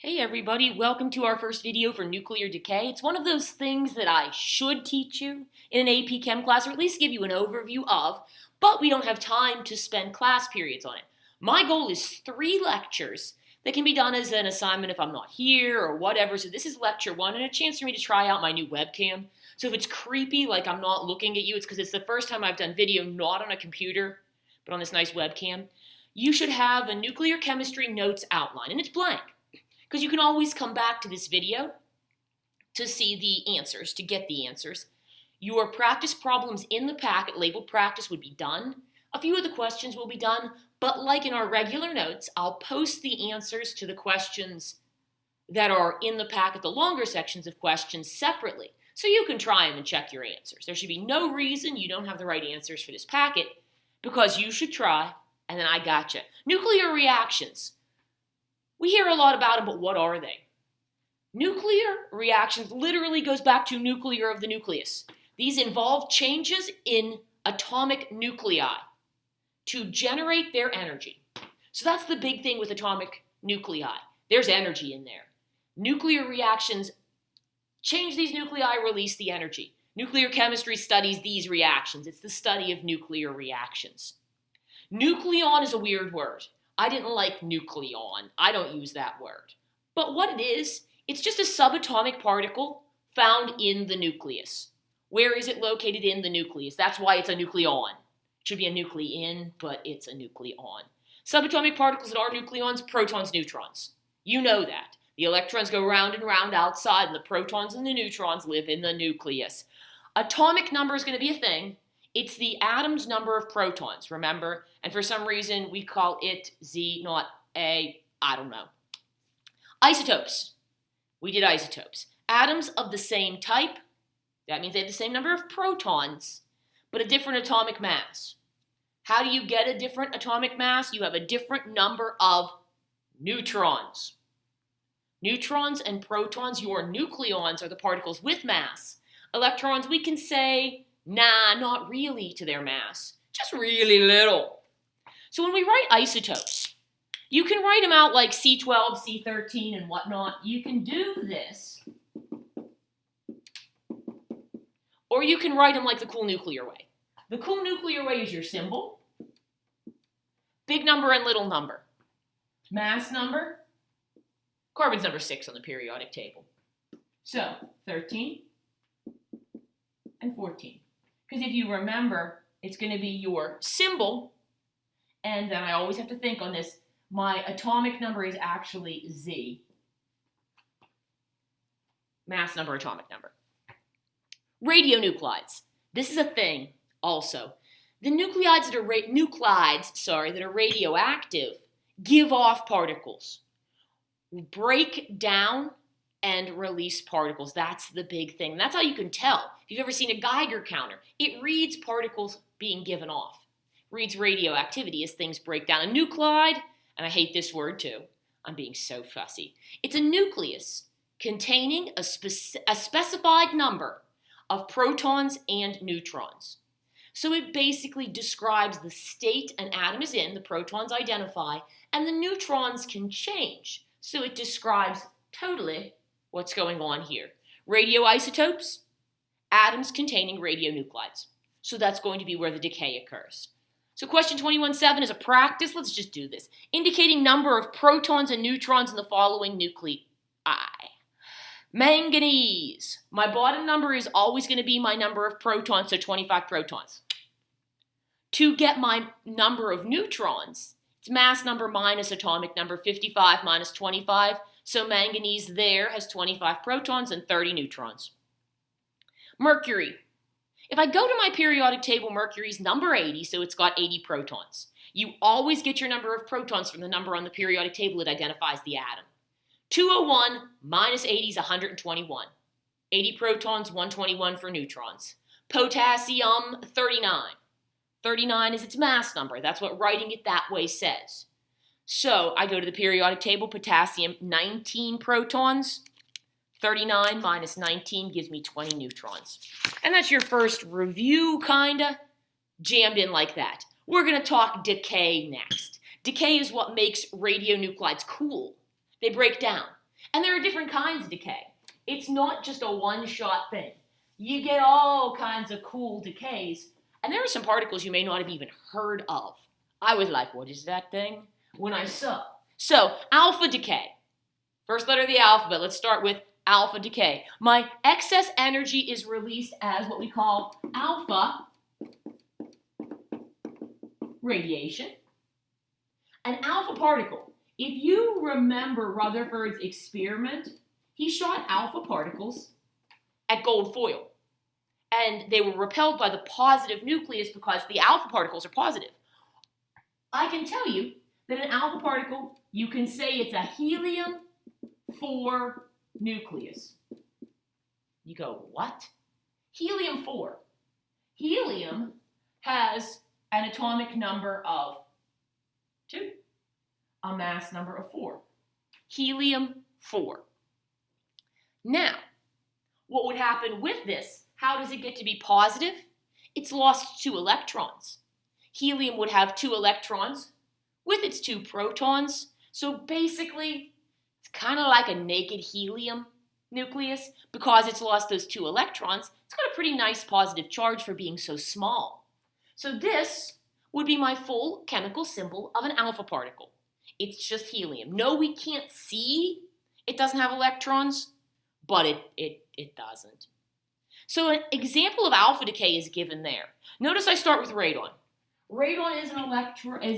Hey everybody, welcome to our first video for nuclear decay. It's one of those things that I should teach you in an AP Chem class, or at least give you an overview of, but we don't have time to spend class periods on it. My goal is 3 lectures that can be done as an assignment if I'm not here or whatever. So this is lecture 1 and a chance for me to try out my new webcam. So if it's creepy, like I'm not looking at you, it's because it's the first time I've done video not on a computer, but on this nice webcam. You should have a nuclear chemistry notes outline, and it's blank. Because you can always come back to this video to see the answers, to get the answers. Your practice problems in the packet labeled practice would be done. A few of the questions will be done, but like in our regular notes, I'll post the answers to the questions that are in the packet, the longer sections of questions, separately. So you can try them and check your answers. There should be no reason you don't have the right answers for this packet, because you should try, and then I gotcha. Nuclear reactions. We hear a lot about them, but what are they? Nuclear reactions literally goes back to nuclear of the nucleus. These involve changes in atomic nuclei to generate their energy. So that's the big thing with atomic nuclei. There's energy in there. Nuclear reactions change these nuclei, release the energy. Nuclear chemistry studies these reactions. It's the study of nuclear reactions. Nucleon is a weird word. I didn't like nucleon. I don't use that word. But what it is, it's just a subatomic particle found in the nucleus. Where is it located in the nucleus? That's why it's a nucleon. It should be a nuclein, but it's a nucleon. Subatomic particles that are nucleons, protons, neutrons. You know that. The electrons go round and round outside, and the protons and the neutrons live in the nucleus. Atomic number is going to be a thing. It's the atom's number of protons, remember? And for some reason, we call it Z, not A, I don't know. Isotopes. We did isotopes. Atoms of the same type. That means they have the same number of protons, but a different atomic mass. How do you get a different atomic mass? You have a different number of neutrons. Neutrons and protons, your nucleons, are the particles with mass. Electrons, we can say, nah, not really to their mass. Just really little. So when we write isotopes, you can write them out like C12, C13, and whatnot. You can do this. Or you can write them like the cool nuclear way. The cool nuclear way is your symbol. Big number and little number. Mass number. Carbon's number 6 on the periodic table. So, 13 and 14. Because if you remember, it's going to be your symbol, and then I always have to think on this, my atomic number is actually Z. Mass number, atomic number. Radionuclides. This is a thing also. The nuclides that are radioactive give off particles, break down and release particles. That's the big thing. That's how you can tell. If you've ever seen a Geiger counter, it reads particles being given off. It reads radioactivity as things break down. A nuclide, and I hate this word too. I'm being so fussy. It's a nucleus containing a specified number of protons and neutrons. So it basically describes the state an atom is in, the protons identify, and the neutrons can change. So it describes totally what's going on here. Radioisotopes, atoms containing radionuclides. So that's going to be where the decay occurs. So question 21.7 is a practice. Let's just do this. Indicating number of protons and neutrons in the following nuclei. Manganese. My bottom number is always going to be my number of protons, so 25 protons. To get my number of neutrons, it's mass number minus atomic number, 55 minus 25. So manganese there has 25 protons and 30 neutrons. Mercury. If I go to my periodic table, mercury's number 80, so it's got 80 protons. You always get your number of protons from the number on the periodic table that identifies the atom. 201 minus 80 is 121. 80 protons, 121 for neutrons. Potassium, 39. 39 is its mass number. That's what writing it that way says. So I go to the periodic table, potassium, 19 protons. 39 minus 19 gives me 20 neutrons. And that's your first review, kinda, jammed in like that. We're going to talk decay next. Decay is what makes radionuclides cool. They break down. And there are different kinds of decay. It's not just a one-shot thing. You get all kinds of cool decays, and there are some particles you may not have even heard of. I was like, what is that thing? When I saw. So, alpha decay. First letter of the alphabet. Let's start with alpha decay. My excess energy is released as what we call alpha radiation. An alpha particle. If you remember Rutherford's experiment, he shot alpha particles at gold foil. And they were repelled by the positive nucleus because the alpha particles are positive. I can tell you that an alpha particle, you can say it's a helium-4 nucleus. You go, what? Helium-4. Helium has an atomic number of 2, a mass number of 4. Helium-4. Now, what would happen with this? How does it get to be positive? It's lost 2 electrons. Helium would have 2 electrons with its 2 protons. So basically, it's kind of like a naked helium nucleus. Because it's lost those 2 electrons, it's got a pretty nice positive charge for being so small. So this would be my full chemical symbol of an alpha particle. It's just helium. No, we can't see it doesn't have electrons, but it doesn't. So an example of alpha decay is given there. Notice I start with radon. Radon is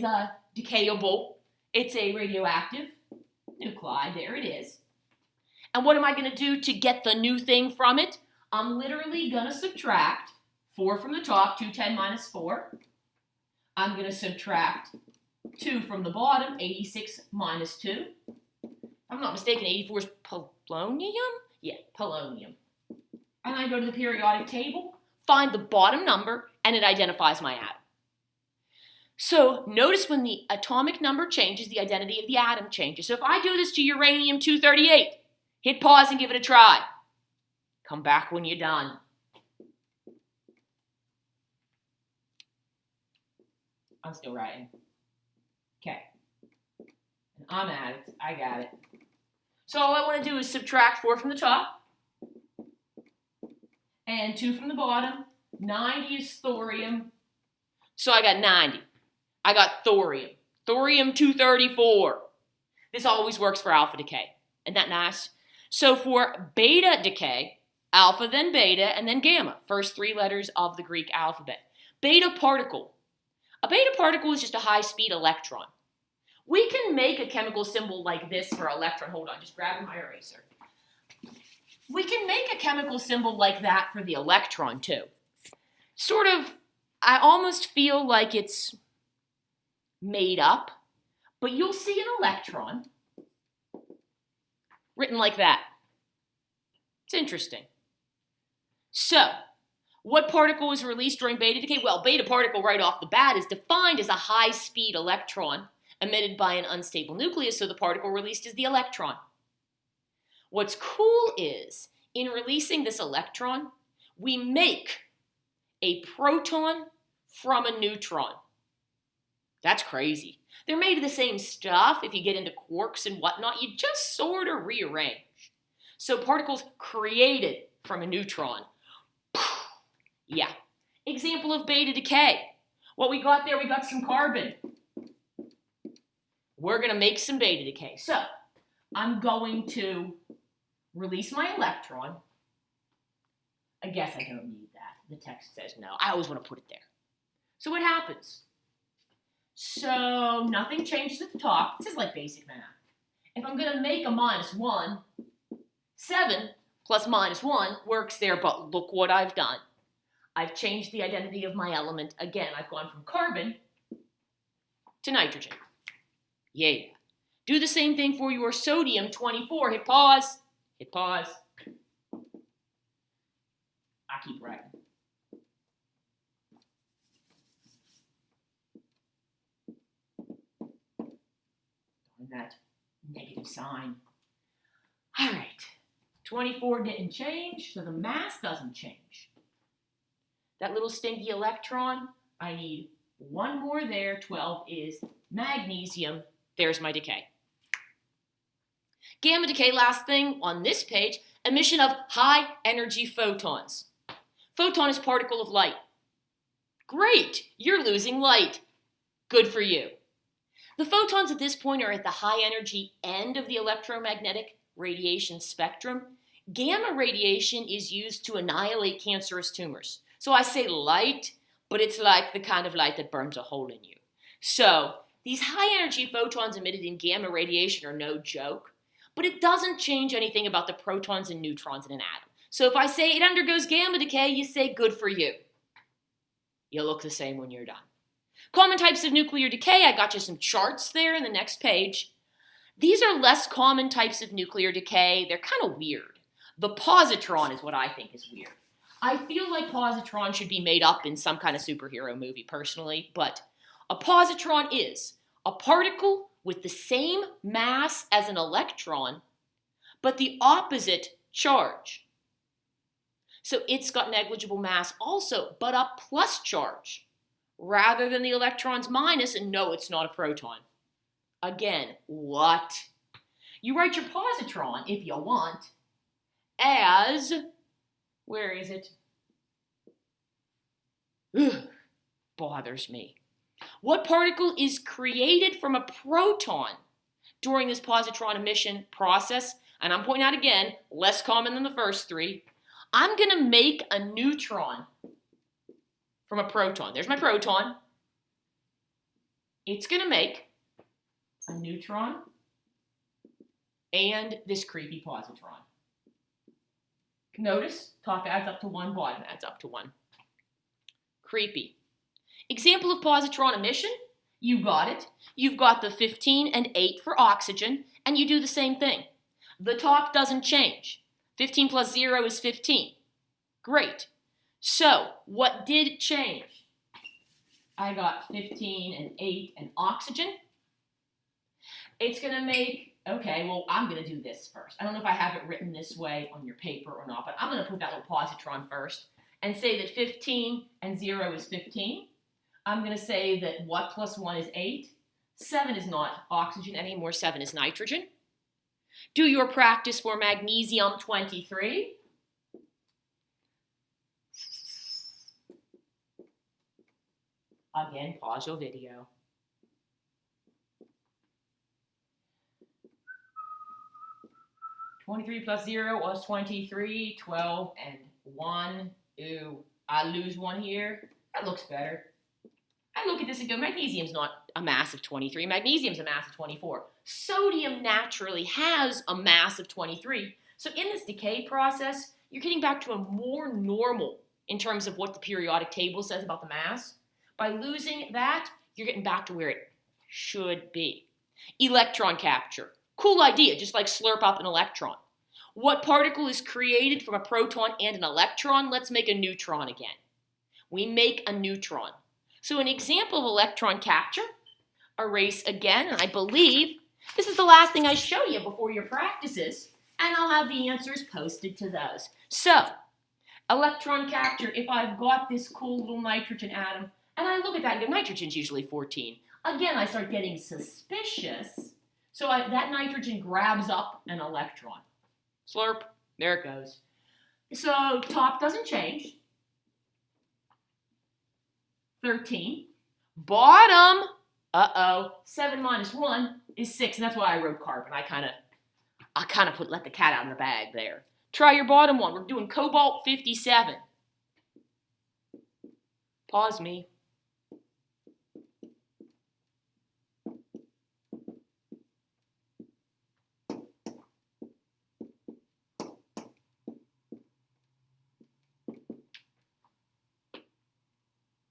a decayable. It's a radioactive nuclide. There it is. And what am I going to do to get the new thing from it? I'm literally going to subtract 4 from the top, 210 minus 4. I'm going to subtract 2 from the bottom, 86 minus 2. If I'm not mistaken, 84 is polonium? Yeah, polonium. And I go to the periodic table, find the bottom number, and it identifies my atom. So notice when the atomic number changes, the identity of the atom changes. So if I do this to uranium-238, hit pause and give it a try. Come back when you're done. I'm still writing. Okay. And I'm at it. I got it. So all I want to do is subtract 4 from the top and 2 from the bottom. 90 is thorium. So I got 90. I got thorium. Thorium-234. This always works for alpha decay. Isn't that nice? So for beta decay, alpha, then beta, and then gamma. First 3 letters of the Greek alphabet. Beta particle. A beta particle is just a high-speed electron. We can make a chemical symbol like this for electron. Hold on, just grabbing my eraser. We can make a chemical symbol like that for the electron, too. Sort of, I almost feel like it's made up, but you'll see an electron written like that. It's interesting. So, what particle is released during beta decay? Well, beta particle right off the bat is defined as a high-speed electron emitted by an unstable nucleus, so the particle released is the electron. What's cool is, in releasing this electron, we make a proton from a neutron. That's crazy. They're made of the same stuff. If you get into quarks and whatnot, you just sort of rearrange. So particles created from a neutron. Yeah. Example of beta decay. What we got there, we got some carbon. We're going to make some beta decay. So I'm going to release my electron. I guess I don't need that. The text says no. I always want to put it there. So what happens? So nothing changes at the top. This is like basic math. If I'm going to make a -1, 7 plus -1 works there, but look what I've done. I've changed the identity of my element. Again, I've gone from carbon to nitrogen. Yeah. Do the same thing for your sodium-24. Hit pause. Hit pause. I keep writing. That negative sign. All right. 24 didn't change, so the mass doesn't change. That little stinky electron, I need 1 more there. 12 is magnesium. There's my decay. Gamma decay, last thing on this page, emission of high energy photons. Photon is particle of light. Great, you're losing light. Good for you. The photons at this point are at the high energy end of the electromagnetic radiation spectrum. Gamma radiation is used to annihilate cancerous tumors. So I say light, but it's like the kind of light that burns a hole in you. So these high energy photons emitted in gamma radiation are no joke, but it doesn't change anything about the protons and neutrons in an atom. So if I say it undergoes gamma decay, you say good for you. You'll look the same when you're done. Common types of nuclear decay, I got you some charts there in the next page. These are less common types of nuclear decay. They're kind of weird. The positron is what I think is weird. I feel like positron should be made up in some kind of superhero movie personally, but a positron is a particle with the same mass as an electron, but the opposite charge. So it's got negligible mass also, but a plus charge, rather than the electron's minus, and no, it's not a proton. Again, what? You write your positron, if you want, as, where is it? Ugh, bothers me. What particle is created from a proton during this positron emission process? And I'm pointing out again, less common than the first three. I'm going to make a neutron from a proton. There's my proton. It's going to make a neutron and this creepy positron. Notice, top adds up to 1, bottom adds up to 1. Creepy. Example of positron emission, you got it. You've got the 15 and 8 for oxygen, and you do the same thing. The top doesn't change. 15 plus 0 is 15. Great. So, what did change? I got 15 and 8 and oxygen. It's going to make, okay, well, I'm going to do this first. I don't know if I have it written this way on your paper or not, but I'm going to put that little positron first and say that 15 and 0 is 15. I'm going to say that what plus 1 is 8. 7 is not oxygen anymore. 7 is nitrogen. Do your practice for magnesium 23. Again, pause your video. (23 plus 0 was 23, 12, and 1. Ooh, I lose 1 here. That looks better. I look at this and go, magnesium's not a mass of 23. Magnesium's a mass of 24. Sodium naturally has a mass of 23. So in this decay process, you're getting back to a more normal in terms of what the periodic table says about the mass. By losing that, you're getting back to where it should be. Electron capture. Cool idea, just like slurp up an electron. What particle is created from a proton and an electron? Let's make a neutron again. We make a neutron. So an example of electron capture, erase again, and I believe this is the last thing I show you before your practices, and I'll have the answers posted to those. So, electron capture, if I've got this cool little nitrogen atom, and I look at that and go, nitrogen's usually 14. Again, I start getting suspicious, so that nitrogen grabs up an electron. Slurp, there it goes. So, top doesn't change. 13. Bottom, 7 minus 1 is 6, and that's why I wrote carbon. I kind of let the cat out of the bag there. Try your bottom one. We're doing cobalt 57. Pause me.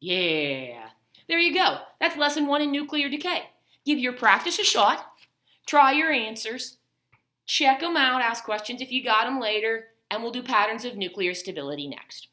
Yeah, there you go. That's lesson 1 in nuclear decay. Give your practice a shot, try your answers, check them out, ask questions if you got them later, and we'll do patterns of nuclear stability next.